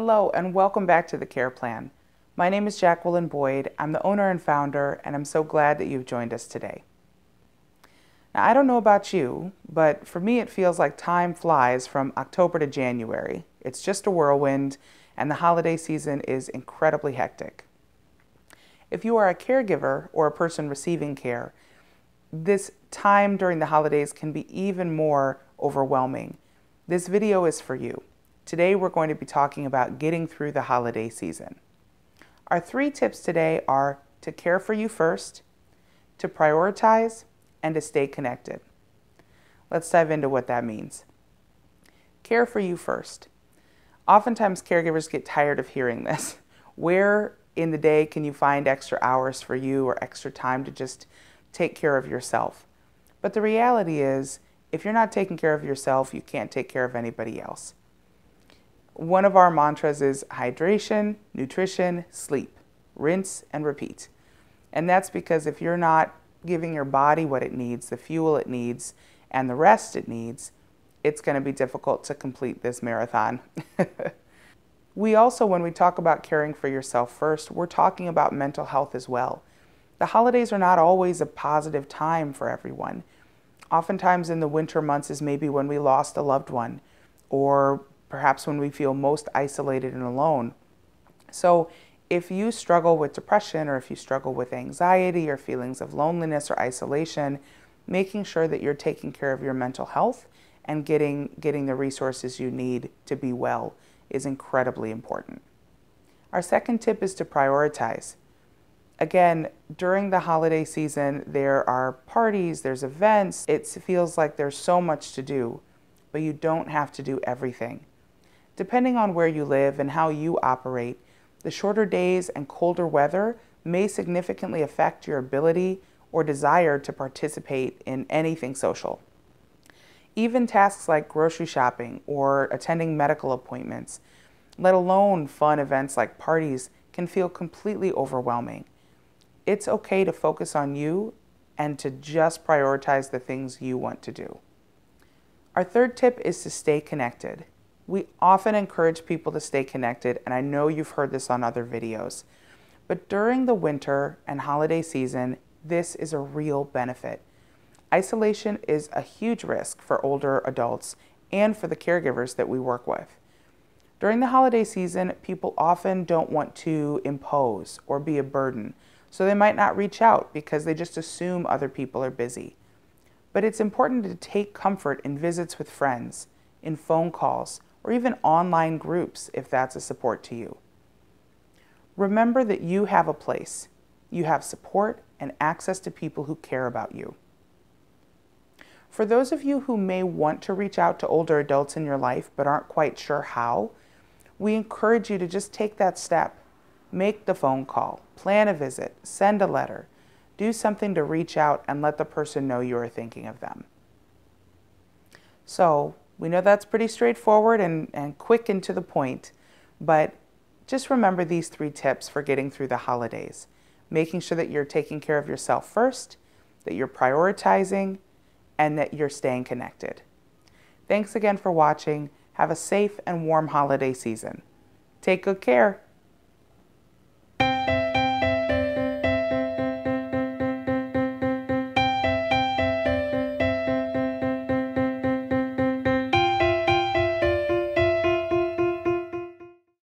Hello and welcome back to the Care Plan. My name is Jacqueline Boyd. I'm the owner and founder, and I'm so glad that you've joined us today. Now, I don't know about you, but for me it feels like time flies from October to January. It's just a whirlwind, and the holiday season is incredibly hectic. If you are a caregiver or a person receiving care, this time during the holidays can be even more overwhelming. This video is for you. Today we're going to be talking about getting through the holiday season. Our 3 tips today are to care for you first, to prioritize, and to stay connected. Let's dive into what that means. Care for you first. Oftentimes caregivers get tired of hearing this. Where in the day can you find extra hours for you or extra time to just take care of yourself? But the reality is, if you're not taking care of yourself, you can't take care of anybody else. One of our mantras is hydration, nutrition, sleep, rinse and repeat. And that's because if you're not giving your body what it needs, the fuel it needs, and the rest it needs, it's going to be difficult to complete this marathon. We also, when we talk about caring for yourself first, we're talking about mental health as well. The holidays are not always a positive time for everyone. Oftentimes in the winter months is maybe when we lost a loved one, or perhaps when we feel most isolated and alone. So if you struggle with depression, or if you struggle with anxiety or feelings of loneliness or isolation, making sure that you're taking care of your mental health and getting the resources you need to be well is incredibly important. Our second tip is to prioritize. Again, during the holiday season, there are parties, there's events. It feels like there's so much to do, but you don't have to do everything. Depending on where you live and how you operate, the shorter days and colder weather may significantly affect your ability or desire to participate in anything social. Even tasks like grocery shopping or attending medical appointments, let alone fun events like parties, can feel completely overwhelming. It's okay to focus on you and to just prioritize the things you want to do. Our third tip is to stay connected. We often encourage people to stay connected, and I know you've heard this on other videos. But during the winter and holiday season, this is a real benefit. Isolation is a huge risk for older adults and for the caregivers that we work with. During the holiday season, people often don't want to impose or be a burden, so they might not reach out because they just assume other people are busy. But it's important to take comfort in visits with friends, in phone calls, or even online groups if that's a support to you. Remember that you have a place. You have support and access to people who care about you. For those of you who may want to reach out to older adults in your life but aren't quite sure how, we encourage you to just take that step. Make the phone call, plan a visit, send a letter, do something to reach out and let the person know you are thinking of them. So, we know that's pretty straightforward and quick and to the point, but just remember these 3 tips for getting through the holidays. Making sure that you're taking care of yourself first, that you're prioritizing, and that you're staying connected. Thanks again for watching. Have a safe and warm holiday season. Take good care.